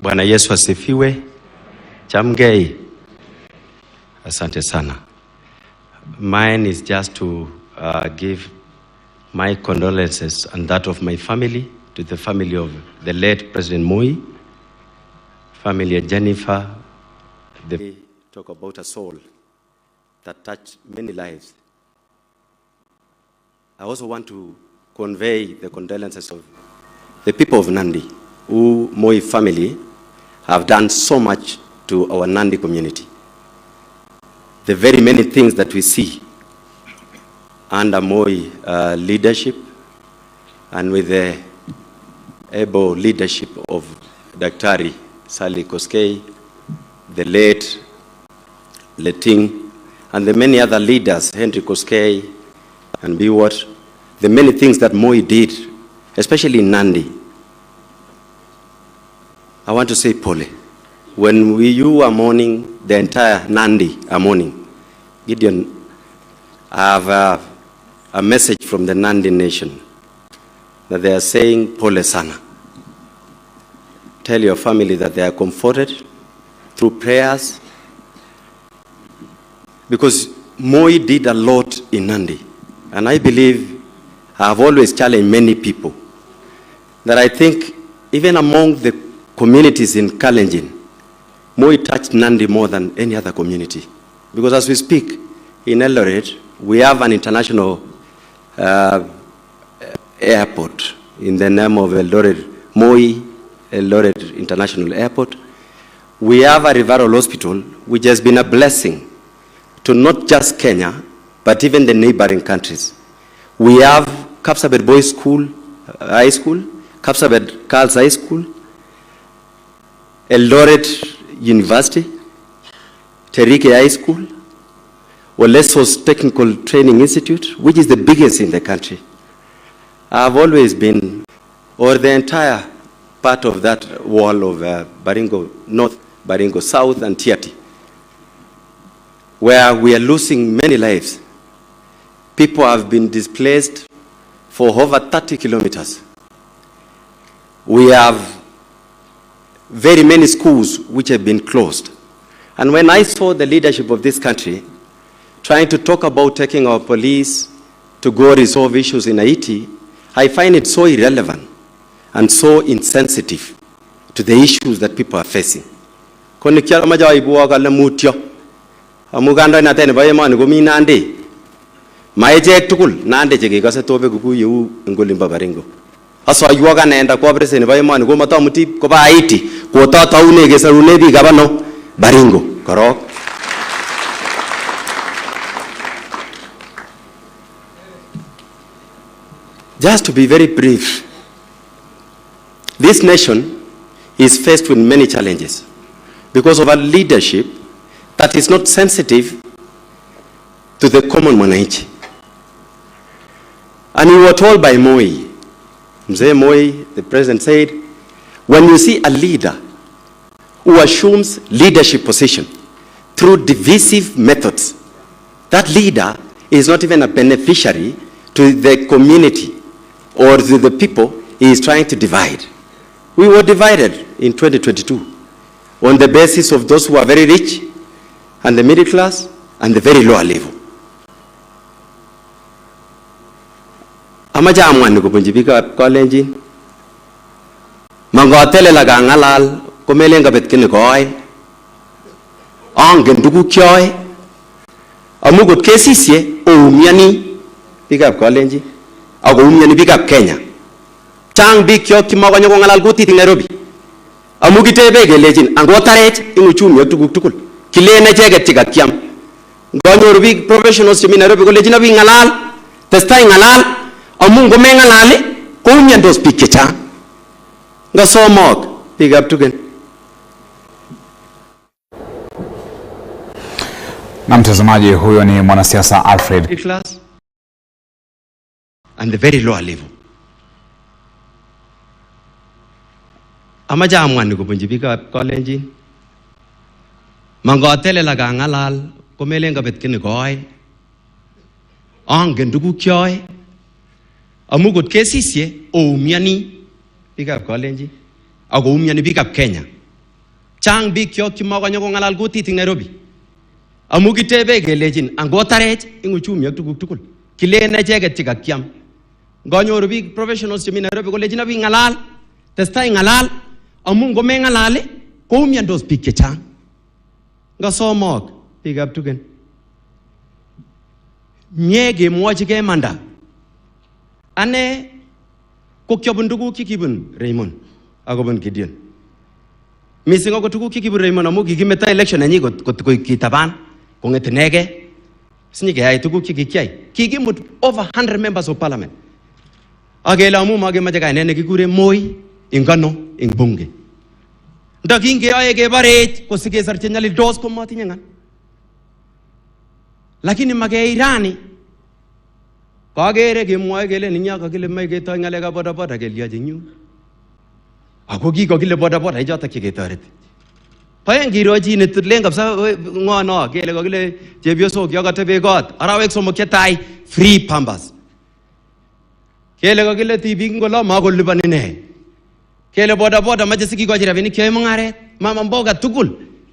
Bwana Yesu asifiwe. Chamgei. Asante sana. Mine is just to give my condolences and that of my family to the family of the late President Moi, family of Jennifer. They talk about a soul that touched many lives. I also want to convey the condolences of the people of Nandi, who Moi family have done so much to our Nandi community. The very many things that we see under Moi leadership and with the able leadership of Daughther Sally Koskei, the late Leting, and the many other leaders, Henry Koskei and Biwot, the many things that Moi did, especially in Nandi. I want to say Pole. When you are mourning, the entire Nandi are mourning. Gideon, I have a message from the Nandi nation that they are saying Pole Sana. Tell your family that they are comforted through prayers, because Moi did a lot in Nandi. And I believe, I have always challenged many people, that I think even among the communities in Kalenjin, Moi touched Nandi more than any other community. Because as we speak, in Eldoret, we have an international airport in the name of Eldoret, Moi Eldoret International Airport. We have a referral hospital, which has been a blessing to not just Kenya, but even the neighboring countries. We have Kapsabet Boys School, High School, Kapsabet Girls High School, Eldoret University, Terike High School, Olesos Technical Training Institute, which is the biggest in the country. I've always been, or the entire part of that wall of Baringo North, Baringo South, and Tiati, where we are losing many lives. People have been displaced for over 30 kilometers. We have very many schools which have been closed. And when I saw the leadership of this country trying to talk about taking our police to go resolve issues in Haiti, I find it so irrelevant and so insensitive to the issues that people are facing. Maejek tukul nande cheke kase tobe kuku yu ngolimba Baringo. Aswa yuwaga naenda kwa preseni ba imani kwa matamuti kwa ba Haiti kwa tata unege sarunebi gabano Baringo. Korok. Just to be very brief, this nation is faced with many challenges because of a leadership that is not sensitive to the common mwananchi. And we were told by Moi, Mzee Moi, the president said, when you see a leader who assumes leadership position through divisive methods, that leader is not even a beneficiary to the community or to the people he is trying to divide. We were divided in 2022 on the basis of those who are very rich and the middle class and the very lower level. Amaja amwani kupunjibika Kalenjin. Mangotele laga ngalal komelenga betkini koy. Angen dugu kyoy. Amugot kesisye umiani bigap Kalenjin. Ago umiani bigap Kenya. Chang big kyo kimaganyo ngalal guti Nairobi. Amugitebe gelejin angotaret inuchumi tuguk tukul. Kilene jeget tigat kiam. Gonyor big professionals in Nairobi college bi ngalal testai ngalal amungo mengalale ko nyandos pikecha ngasomok big up tugen. Na mtazamaji, huyo ni mwanasiasa Alfred. Class and the very lower level. Amaja amwani kupunjibika Kalenjin. Mangotele laga ngalal komelenga betkini koy. Angen dugu kyoy. Amugot kesisye umiani biikab Kalenjin ak koumioni biikab Kenya. Chang biik kyok chemakonyo kong'alal kutit eng Nairobi. Amu kitebe kelechin angotarech eng uchumi ak tuguk tugul. Kilen echeket chekakiam. Nganyoru biik professionals chemi Nairobi kolechin biik ng'alal, testai ng'alal, amu ngomeng'alal koumiandos biik chechang. Ngasomok biikab Tugen. Mie kemwochi kemanda. Ane ko kyobun tuguk chekibun Raymond akobun Gideon. Missing ako tuguk chekibun Raymond amu kikimeto election nenyi kot kitaban kong'et inegei. Sinyekeyai tuguk chekikiyai. Kikimut over 100 members of parliament. Akele amu makemoche kainet nekikure Moi ing ano ing bunge. Ndakingeyoe keborech kosikesor chenyalildos komatinye ng'al. Lakini makei rani kakere kemwoe kele ninya kakile mai ketoi ng'alekab bodaboda keliochi eng yu. Ako kikakile bodaboda ichotok cheketoreti. Paen kirochi netlen kabisa ng'o no kele kakile chepyosok yo katebe kot arawek somok chetai free pampers. Kele kakile tibik ngolo makolipani ne. Kele bodaboda mache sikikochi rabinik kyoe mung'aret. Mama mboga tugul.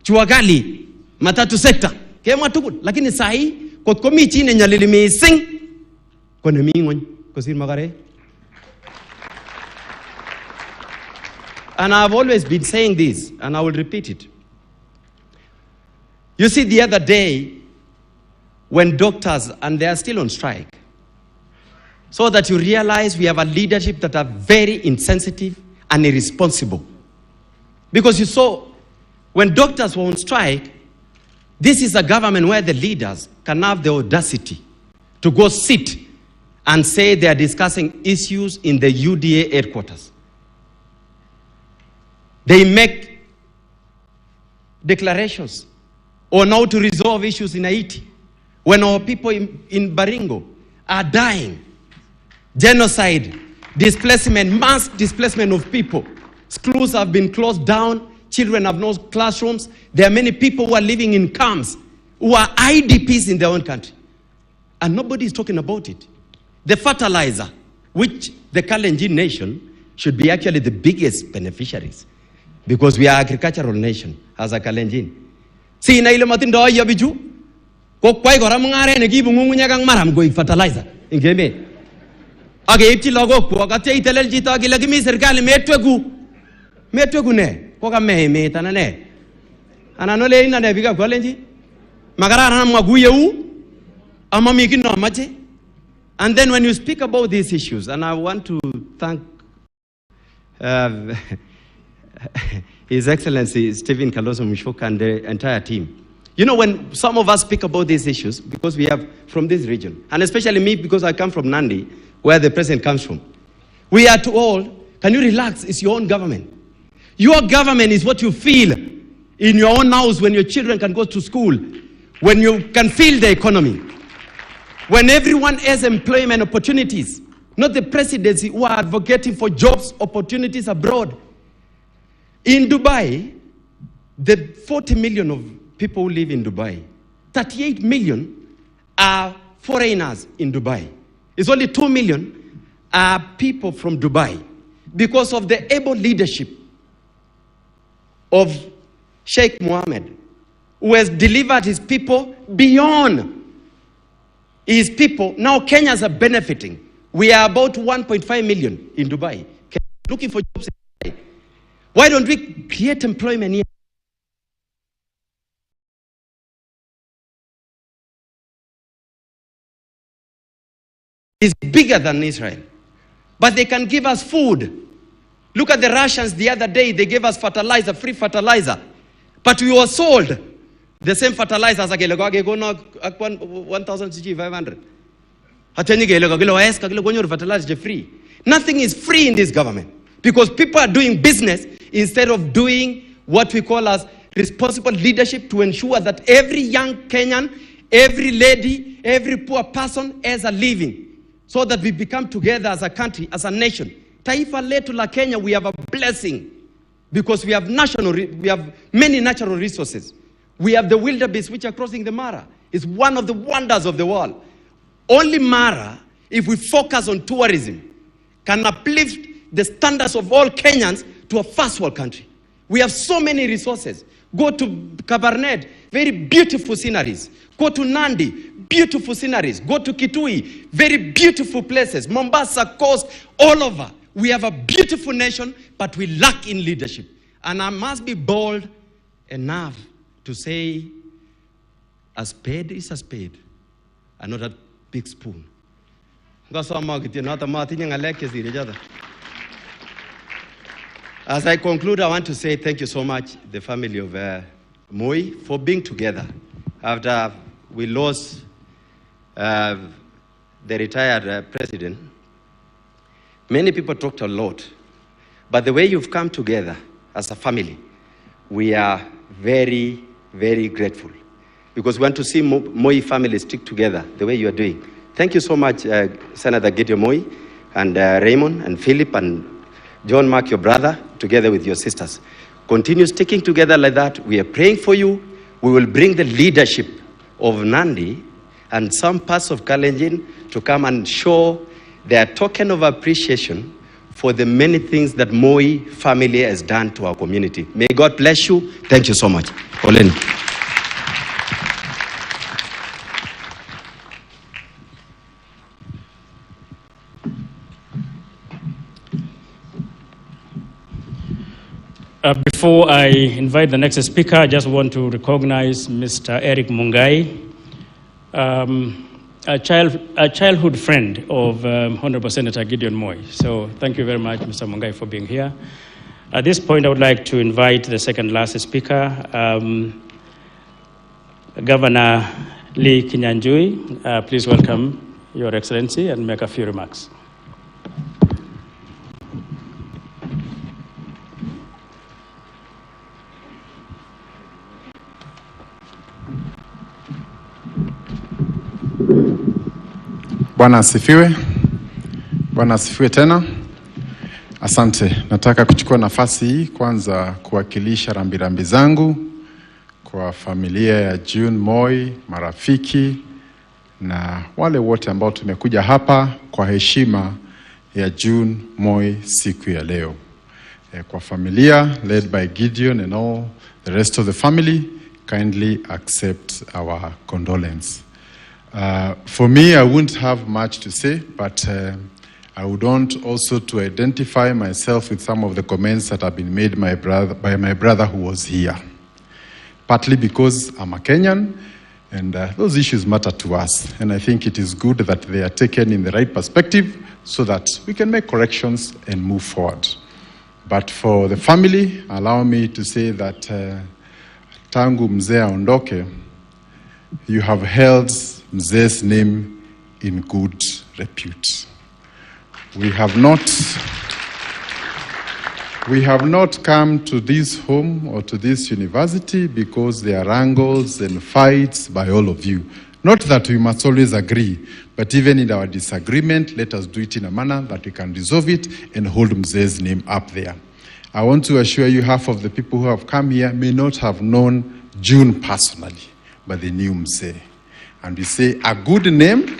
Chua kali. Matatu sector. Kemwa tugul. Lakini sahi kot komi chi nenyalili mising ko nemi ng'ony kosir Magarek. And I've always been saying this, and I will repeat it. You see, the other day, when doctors, and they are still on strike, so that you realize we have a leadership that are very insensitive and irresponsible. Because you saw, when doctors were on strike, this is a government where the leaders can have the audacity to go sit and say they are discussing issues in the UDA headquarters. They make declarations on how to resolve issues in Haiti. When our people in Baringo are dying, genocide, displacement, mass displacement of people. Schools have been closed down. Children have no classrooms. There are many people who are living in camps, who are IDPs in their own country. And nobody is talking about it. The fertilizer, which the Kalenjin nation should be actually the biggest beneficiaries, because we are agricultural nation as a Kalenjin. Si na ile matindo ya biju, ko kwai kora mungare ne kibu ngungunya kang maram go fertilizer. Ingeme. Age ipchi logo ko akate itelel jito age lagi serikali metwegu ne ko ka me tana ne. Ana no le ina ne biga Kalenjin. Magara na mwaguye u ama mikino mache. And then when you speak about these issues, and I want to thank His Excellency Stephen Kalonzo Musyoka and the entire team. You know, when some of us speak about these issues, because we have from this region, and especially me because I come from Nandi, where the president comes from, we are told, can you relax? It's your own government. Your government is what you feel in your own house when your children can go to school, when you can feel the economy, when everyone has employment opportunities, not the presidency who are advocating for jobs, opportunities abroad. In Dubai, the 40 million of people who live in Dubai, 38 million are foreigners in Dubai. It's only 2 million are people from Dubai because of the able leadership of Sheikh Mohammed, who has delivered his people beyond his people. Now Kenyans are benefiting. We are about 1.5 million in Dubai, looking for jobs in Dubai. Why don't we create employment here? It's bigger than Israel. But they can give us food. Look at the Russians the other day. They gave us fertilizer, free fertilizer. But we were sold the same fertilizer as 1,000 cg 500. Nothing is free in this government because people are doing business instead of doing what we call as responsible leadership to ensure that every young Kenyan, every lady, every poor person has a living so that we become together as a country, as a nation. Taifa letu la Kenya, we have a blessing because we have many natural resources. We have the wildebeest which are crossing the Mara. It's one of the wonders of the world. Only Mara, if we focus on tourism, can uplift the standards of all Kenyans to a first world country. We have so many resources. Go to Kabarnet, very beautiful sceneries. Go to Nandi, beautiful sceneries. Go to Kitui, very beautiful places. Mombasa, Coast, all over. We have a beautiful nation, but we lack in leadership. And I must be bold enough to say, a spade is a spade, and not a big spoon. As I conclude, I want to say thank you so much, the family of Moi, for being together. After we lost the retired president, many people talked a lot. But the way you've come together as a family, we are very, very grateful. Because we want to see Moi family stick together the way you are doing. Thank you so much, Senator Gideon Moi, and Raymond, and Philip, and John Mark, your brother, together with your sisters. Continue sticking together like that. We are praying for you. We will bring the leadership of Nandi and some parts of Kalenjin to come and show their token of appreciation for the many things that Moi family has done to our community. May God bless you. Thank you so much. Olen. Before I invite the next speaker, I just want to recognize Mr. Eric Mungai, a childhood friend of Honorable Senator Gideon Moi. So thank you very much, Mr. Mungai, for being here. At this point, I would like to invite the second last speaker, Governor Lee Kinyanjui. Please welcome Your Excellency and make a few remarks. Bwana asifiwe. Bwana asifiwe tena. Asante. Nataka kuchukua nafasi hii kwanza kuwakilisha rambirambi zangu kwa familia ya June Moi, marafiki na wale wote ambao tumekuja hapa kwa heshima ya June Moi siku ya leo. Kwa familia led by Gideon and all the rest of the family, kindly accept our condolence. For me, I wouldn't have much to say, but I would want also to identify myself with some of the comments that have been made by my brother who was here. Partly because I'm a Kenyan, and those issues matter to us. And I think it is good that they are taken in the right perspective so that we can make corrections and move forward. But for the family, allow me to say that tangu mzee aondoke, you have held Mzee's name in good repute. We have not come to this home or to this university because there are wrangles and fights by all of you. Not that we must always agree, but even in our disagreement, let us do it in a manner that we can resolve it and hold Mzee's name up there. I want to assure you, half of the people who have come here may not have known June personally, but they knew Mzee. And we say a good name